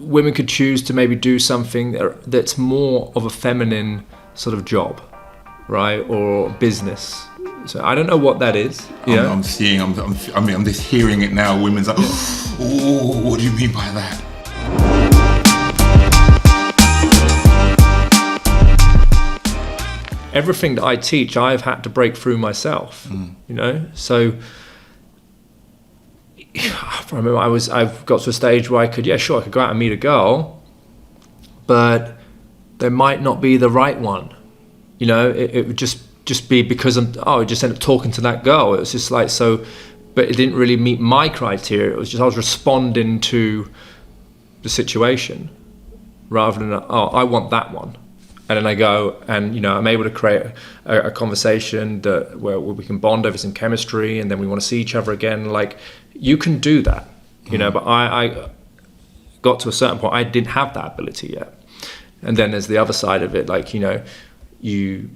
women could choose to maybe do something that's more of a feminine sort of job, right, or business. So I don't know what that is. I'm just hearing it now. Women's like, oh, what do you mean by that? Everything that I teach, I've had to break through myself. So I remember I've got to a stage where I could go out and meet a girl, but there might not be the right one. It would just be because I just end up talking to that girl. It was just like, so, but it didn't really meet my criteria. It was just, I was responding to the situation rather than, I want that one. And then I go and, I'm able to create a conversation where we can bond over some chemistry, and then we want to see each other again. Like, you can do that, but I got to a certain point, I didn't have that ability yet. And then there's the other side of it, like, you might be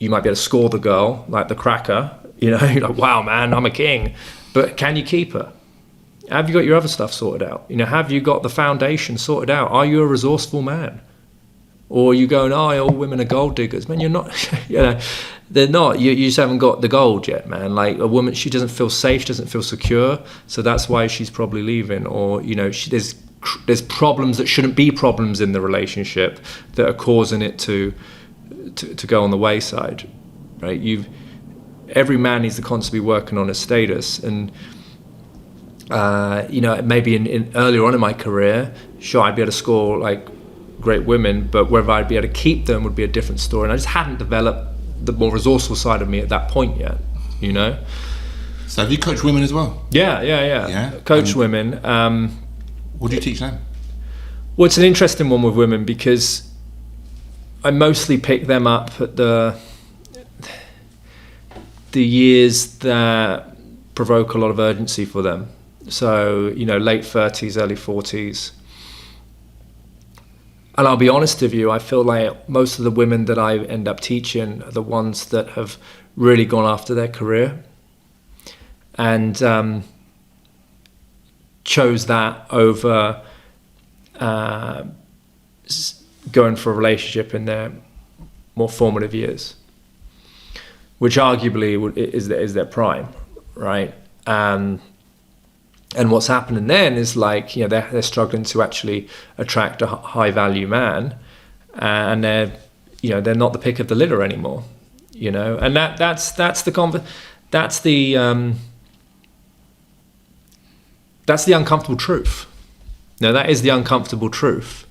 able to score the girl, like the cracker, you're like, wow, man, I'm a king. But can you keep her? Have you got your other stuff sorted out? Have you got the foundation sorted out? Are you a resourceful man? Or are you going, all women are gold diggers? Man, you're not, they're not. You just haven't got the gold yet, man. Like, a woman, she doesn't feel safe, she doesn't feel secure, so that's why she's probably leaving. Or, there's problems that shouldn't be problems in the relationship that are causing it to go on the wayside, right? Every man needs to constantly be working on his status, and maybe in earlier on in my career, sure, I'd be able to score like great women, but whether I'd be able to keep them would be a different story. And I just hadn't developed the more resourceful side of me at that point yet, So have you coached women as well? Yeah. Coach women. What do you teach them? Well, it's an interesting one with women because I mostly pick them up at the years that provoke a lot of urgency for them. So, late 30s, early 40s. And I'll be honest with you, I feel like most of the women that I end up teaching are the ones that have really gone after their career and chose that over going for a relationship in their more formative years, which arguably is their prime, right? And what's happening then is like, they're struggling to actually attract a high value man, and they're not the pick of the litter anymore, and that's the uncomfortable truth. That is the uncomfortable truth.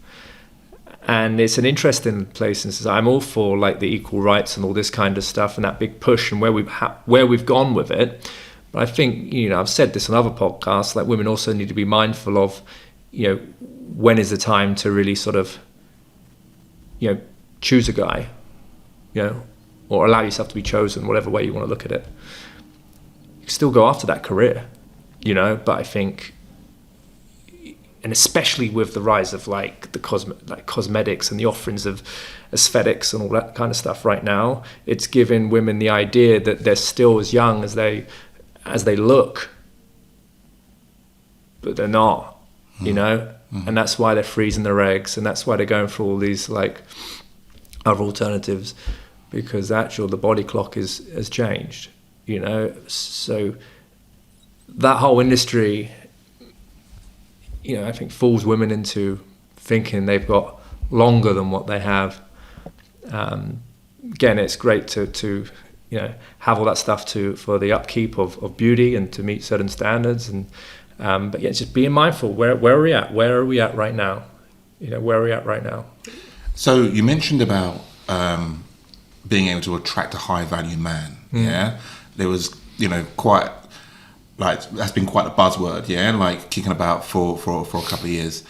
And it's an interesting place, and I'm all for like the equal rights and all this kind of stuff and that big push and where we've gone with it. But I think, I've said this on other podcasts, like women also need to be mindful of, when is the time to really sort of, choose a guy, or allow yourself to be chosen, whatever way you want to look at it. You can still go after that career, but I think, and especially with the rise of like the cosmetics and the offerings of aesthetics and all that kind of stuff right now, it's giving women the idea that they're still as young as they look, but they're not, and that's why they're freezing their eggs, and that's why they're going for all these like other alternatives, because the body clock has changed, so that whole industry, I think fools women into thinking they've got longer than what they have. Again, it's great to have all that stuff for the upkeep of beauty and to meet certain standards, and but just being mindful. Where are we at? Where are we at right now? Where are we at right now? So you mentioned about being able to attract a high value man. Yeah, there was quite like that's been quite a buzzword. Yeah, like kicking about for a couple of years.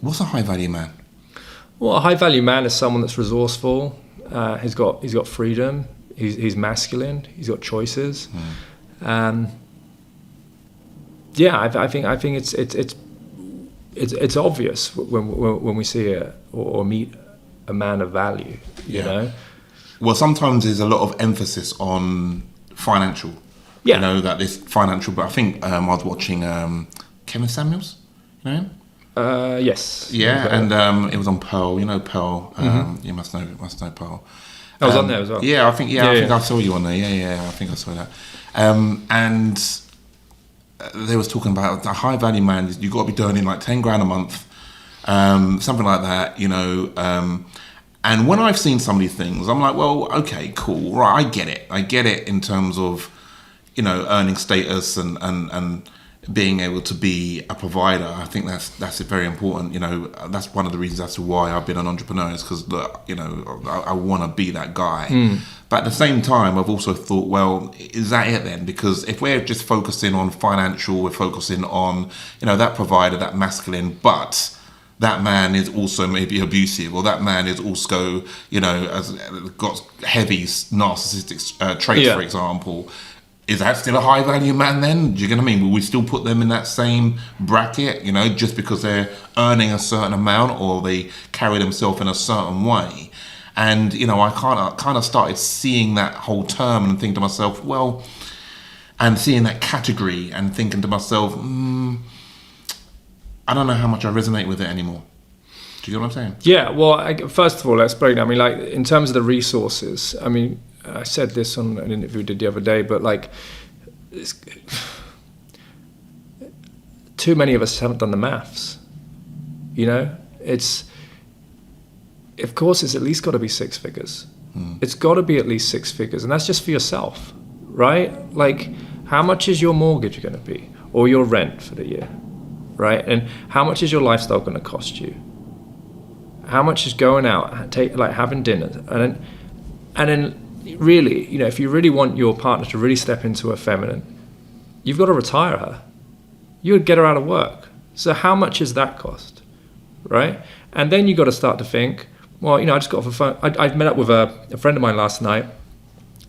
What's a high value man? Well, a high value man is someone that's resourceful. He's got freedom. He's masculine. He's got choices. I think it's obvious when we see it or meet a man of value. You know. Well, sometimes there's a lot of emphasis on financial. Yeah. That this financial. But I think I was watching Kevin Samuels. You know him? Yes. Yeah, Okay. and it was on Pearl. You know Pearl. You must know Pearl. I was on there as well. Yeah, I think Yeah. I saw you on there. Yeah, I think I saw that. And they was talking about a high value man. You got to be earning like 10 grand a month, something like that. And when I've seen some of these things, I'm like, well, okay, cool, right? I get it in terms of earning status and being able to be a provider. I think that's very important. That's one of the reasons as to why I've been an entrepreneur, is because I want to be that guy. But at the same time, I've also thought, well, is that it then? Because if we're just focusing on financial, we're focusing on that provider, that masculine, but that man is also maybe abusive, or that man is also has got heavy narcissistic traits, for example. Is that still a high value man then? Do you get what I mean? Will we still put them in that same bracket, just because they're earning a certain amount or they carry themselves in a certain way? And, I kind of started seeing that whole term and thinking to myself, well, and seeing that category and thinking to myself, I don't know how much I resonate with it anymore. Do you get what I'm saying? Yeah, well, first of all, let's break down. I mean, like, in terms of the resources, I mean, I said this on an interview we did the other day, but like, too many of us haven't done the maths. Of course, it's at least got to be six figures. It's got to be at least six figures, and that's just for yourself, right? Like, how much is your mortgage going to be, or your rent for the year, right? And how much is your lifestyle going to cost you? How much is going out, having dinner, and then really, if you really want your partner to really step into her feminine, you've got to retire her. You would get her out of work. So how much is that cost, right? And then you got to start to think, well, I just got off the phone. I met up with a friend of mine last night,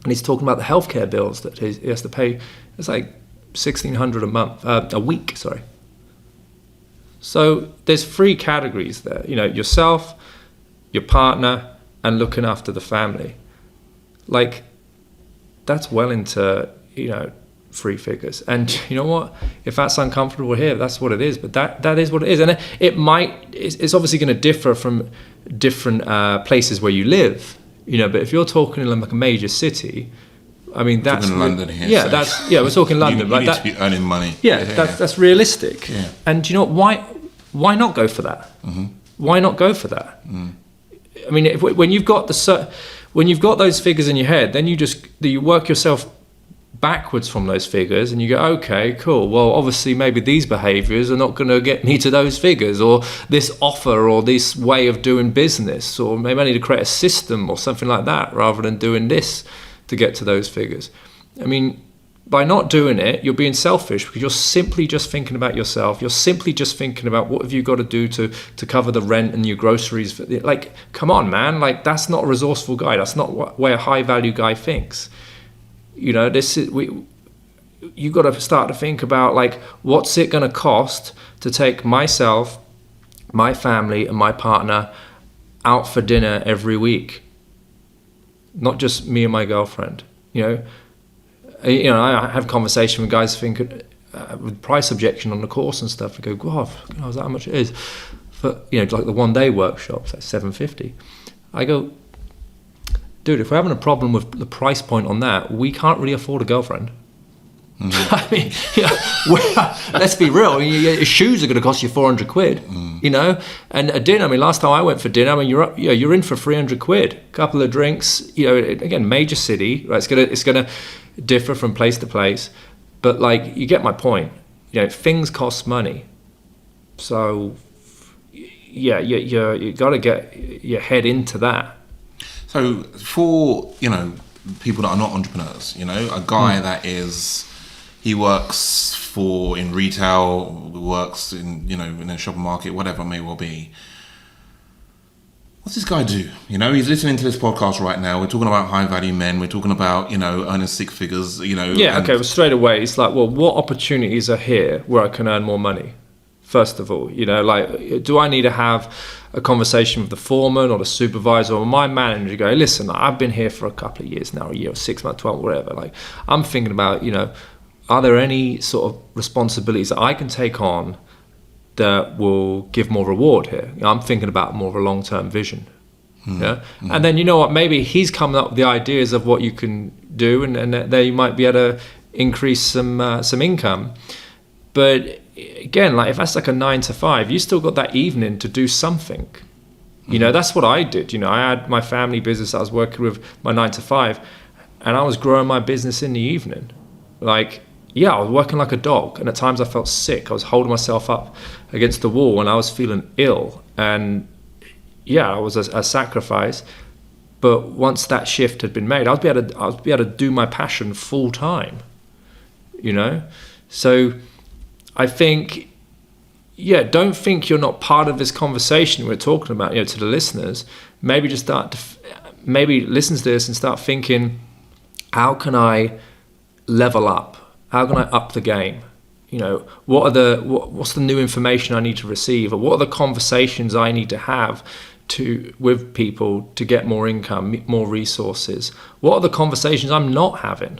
and he's talking about the healthcare bills that he has to pay. It's like $1,600 a week. Sorry. So there's three categories there. Yourself, your partner, and looking after the family. Like, that's well into, three figures. And you know what? If that's uncomfortable here, that's what it is. But that is what it is. And it's obviously going to differ from different places where you live, but if you're talking in like a major city, I mean, that's in London here. Yeah, so we're talking London. you need to be earning money. Yeah, that's realistic. Yeah. And do you know why not go for that? Why not go for that? I mean, when you've got those figures in your head, then you work yourself backwards from those figures, and you go, okay, cool. Well, obviously, maybe these behaviours are not going to get me to those figures, or this offer, or this way of doing business, or maybe I need to create a system or something like that, rather than doing this to get to those figures. I mean, by not doing it, you're being selfish, because you're simply just thinking about yourself. You're simply just thinking about what have you got to do to cover the rent and your groceries. Like, come on, man. Like, that's not a resourceful guy. That's not where a high value guy thinks. You got to start to think about, like, what's it going to cost to take myself, my family, and my partner out for dinner every week? Not just me and my girlfriend. I have conversation with guys thinking with price objection on the course and stuff. I go, God, is that how much it is? For like the 1 day workshops, that's $750. I go, dude, if we're having a problem with the price point on that, we can't really afford a girlfriend. I mean, let's be real. Your shoes are going to cost you 400 quid, and a dinner. I mean, last time I went for dinner, I mean, you're in for 300 quid, couple of drinks. Again, major city, right? It's gonna differ from place to place, but like, you get my point. Things cost money, so yeah, you got to get your head into that. So for people that are not entrepreneurs, a guy that he works in retail, works in in a shopping market, whatever it may well be. What's this guy do? He's listening to this podcast right now. We're talking about high value men. We're talking about earning six figures. Yeah. Okay. Well, straight away, it's like, well, what opportunities are here where I can earn more money? First of all, like, do I need to have a conversation with the foreman or the supervisor or my manager? Go, listen, I've been here for a couple of years now, a year, 6 months, 12, whatever. Like, I'm thinking about, are there any sort of responsibilities that I can take on that will give more reward here. I'm thinking about more of a long-term vision. Yeah. And then, you know what, maybe he's coming up with the ideas of what you can do, and there you might be able to increase some income. But again, like if that's like a 9 to 5, you still got that evening to do something. You know, that's what I did. You know, I had my family business I was working with, my 9 to 5, and I was growing my business in the evening. Like, yeah, I was working like a dog, and at times I felt sick. I was holding myself up against the wall and I was feeling ill, and yeah, it was a sacrifice. But once that shift had been made, I'd be able to do my passion full time, you know? So I think, yeah, don't think you're not part of this conversation we're talking about, you know, to the listeners. Maybe just maybe listen to this and start thinking, how can I level up? How can I up the game? You know, what's the new information I need to receive, or what are the conversations I need to have with people to get more income, more resources? What are the conversations I'm not having?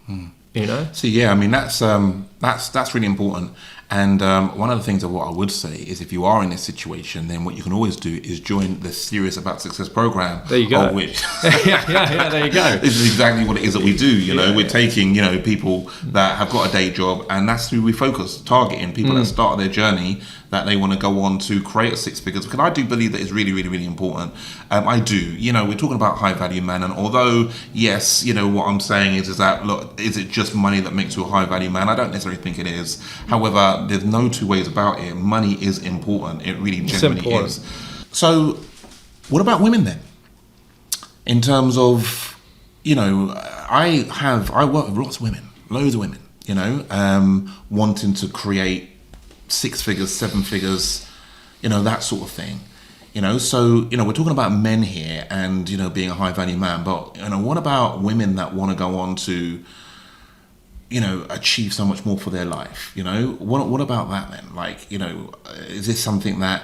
You know. So yeah, I mean that's really important. And one of the things of what I would say is, if you are in this situation, then what you can always do is join the Serious About Success program. There you go. Which yeah, there you go. This is exactly what it is that we do. You know, we're taking, you know, people that have got a day job, and that's who we focus, targeting people that start their journey, that they want to go on to create a six figures. Because I do believe that it's really, really, really important. I do. You know, we're talking about high value man, and although yes, you know, what I'm saying is that, look, is it just money that makes you a high value man? I don't necessarily think it is. However, there's no two ways about it. Money is important. It really genuinely is. So, what about women then? In terms of, you know, I work with lots of women, loads of women, you know, wanting to create 6 figures, 7 figures, you know, that sort of thing. You know, so, you know, we're talking about men here and, you know, being a high value man, but, you know, what about women that want to go on to, you know, achieve so much more for their life? You know, what about that then? Like, you know, is this something that,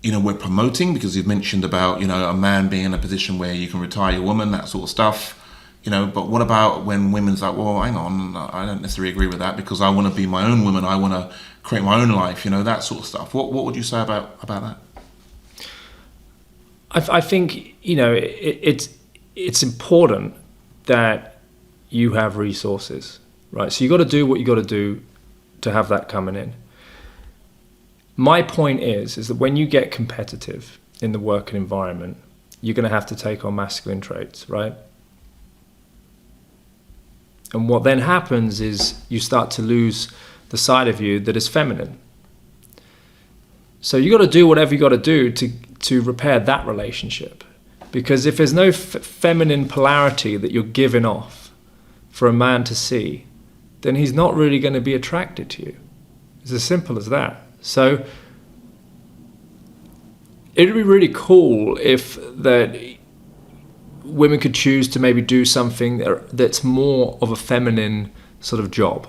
you know, we're promoting? Because you've mentioned about, you know, a man being in a position where you can retire your woman, that sort of stuff. You know, but what about when women's like, well, hang on, I don't necessarily agree with that because I want to be my own woman, I want to create my own life, you know, that sort of stuff. What would you say about that? I think, you know, it's important that you have resources, right? So you got to do what you got to do to have that coming in. My point is that when you get competitive in the working environment, you're going to have to take on masculine traits, right? And what then happens is you start to lose the side of you that is feminine. So you got to do whatever you got to do to repair that relationship. Because if there's no feminine polarity that you're giving off for a man to see, then he's not really going to be attracted to you. It's as simple as that. So it'd be really cool if that women could choose to maybe do something that's more of a feminine sort of job,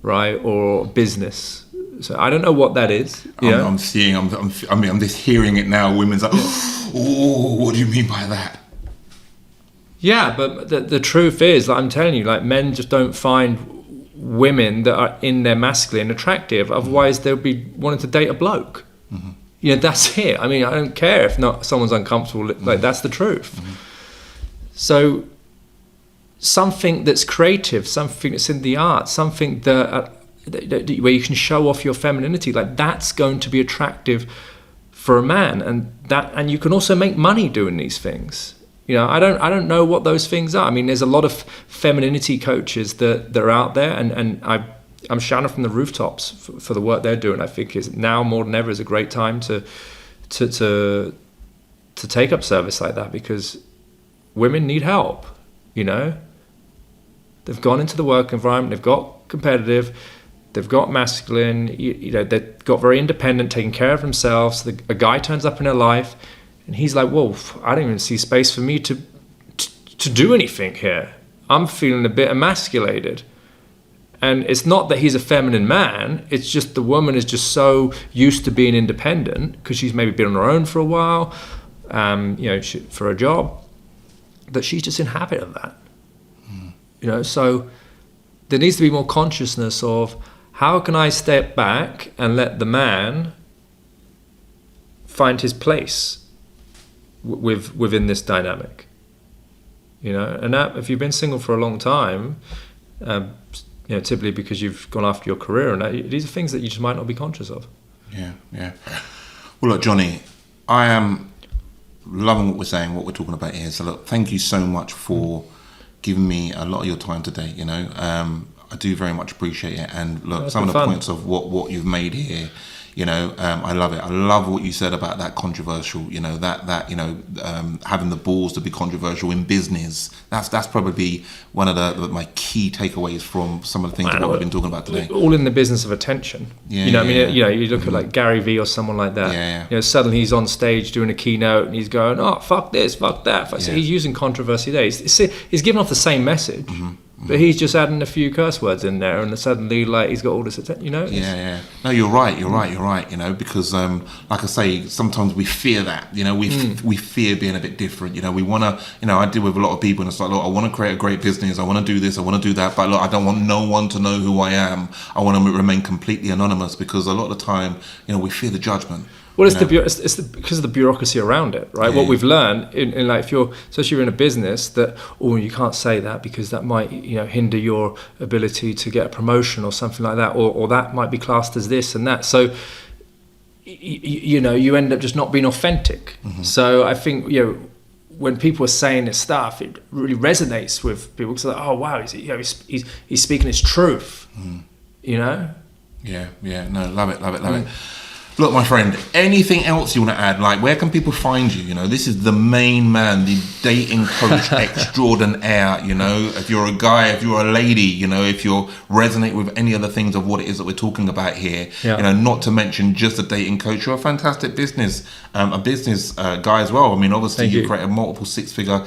right, or business. So I don't know what that is. I'm just hearing it now. Women's like, oh, what do you mean by that? Yeah, but the truth is, like I'm telling you, like men just don't find women that are in their masculine attractive. Otherwise, they'll be wanting to date a bloke. Mm-hmm. You know, that's it. I mean, I don't care if not someone's uncomfortable. Like that's the truth. Mm-hmm. So something that's creative, something that's in the arts, something that where you can show off your femininity, like that's going to be attractive for a man, and you can also make money doing these things. You know, I don't know what those things are. I mean, there's a lot of femininity coaches that are out there, and I'm shouting from the rooftops for the work they're doing. I think is now more than ever is a great time to take up service like that, because women need help. You know, they've gone into the work environment, they've got competitive, they've got masculine, you know, they've got very independent, taking care of themselves. A guy turns up in their life and he's like, whoa, I don't even see space for me to do anything here. I'm feeling a bit emasculated. And it's not that he's a feminine man, it's just the woman is just so used to being independent because she's maybe been on her own for a while, you know, for a job, that she's just in habit of that. You know, so there needs to be more consciousness of how can I step back and let the man find his place within this dynamic? You know, and that, if you've been single for a long time, you know, typically because you've gone after your career, and that, these are things that you just might not be conscious of. Yeah. Well, look, Johnny, I am loving what we're saying, what we're talking about here. So, look, thank you so much for giving me a lot of your time today. You know, I do very much appreciate it. And look, some of the points of what you've made here, you know, I love it. I love what you said about that controversial, you know, that you know, having the balls to be controversial in business. That's probably one of my key takeaways from some of the things that we've been talking about today. All in the business of attention. Yeah, you know, I mean, you know, you look at like Gary Vee or someone like that. Yeah. You know, suddenly he's on stage doing a keynote and he's going, "Oh, fuck this, fuck that." So he's using controversy there. He's giving off the same message. But he's just adding a few curse words in there, and suddenly, like, he's got all this attention. You know? Yeah. No, you're right. You know, because like I say, sometimes we fear that. You know, we fear being a bit different. You know, we want to. You know, I deal with a lot of people, and it's like, look, I want to create a great business. I want to do this. I want to do that. But look, I don't want no one to know who I am. I want to remain completely anonymous, because a lot of the time, you know, we fear the judgment. Well, it's because of the bureaucracy around it, right? What we've learned, in like, especially if you're in a business, that you can't say that because that might, you know, hinder your ability to get a promotion or something like that, or that might be classed as this and that. So, you know, you end up just not being authentic. So I think, you know, when people are saying this stuff, it really resonates with people, because they're like, oh wow, he's speaking his truth, you know? Yeah. No, love it. Look, my friend, anything else you want to add? Like, where can people find you? You know, this is the main man, the dating coach extraordinaire. You know, if you're a guy, if you're a lady, you know, if you resonate with any other things of what it is that we're talking about here, you know, not to mention just a dating coach, you're a fantastic business guy as well. I mean, obviously you've created a multiple six-figure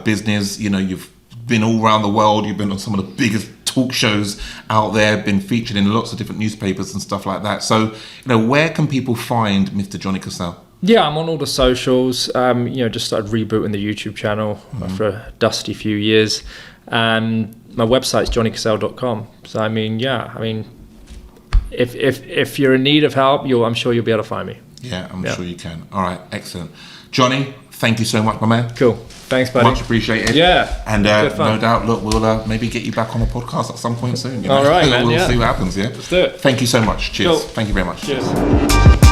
business. You know, you've been all around the world. You've been on some of the biggest talk shows out there, been featured in lots of different newspapers and stuff like that. So, you know, where can people find Mr. Johnny Cassell? Yeah, I'm on all the socials. You know, just started rebooting the YouTube channel after a dusty few years. And my website's johnnycassell.com. So, I mean, if you're in need of help, I'm sure you'll be able to find me. Yeah, I'm sure you can. All right, excellent. Johnny, thank you so much, my man. Cool. Thanks, buddy. Much appreciated. Yeah. And no doubt, look, we'll maybe get you back on the podcast at some point soon. You know? All right, man. We'll see what happens, yeah? Let's do it. Thank you so much. Cheers. Cool. Thank you very much. Cheers.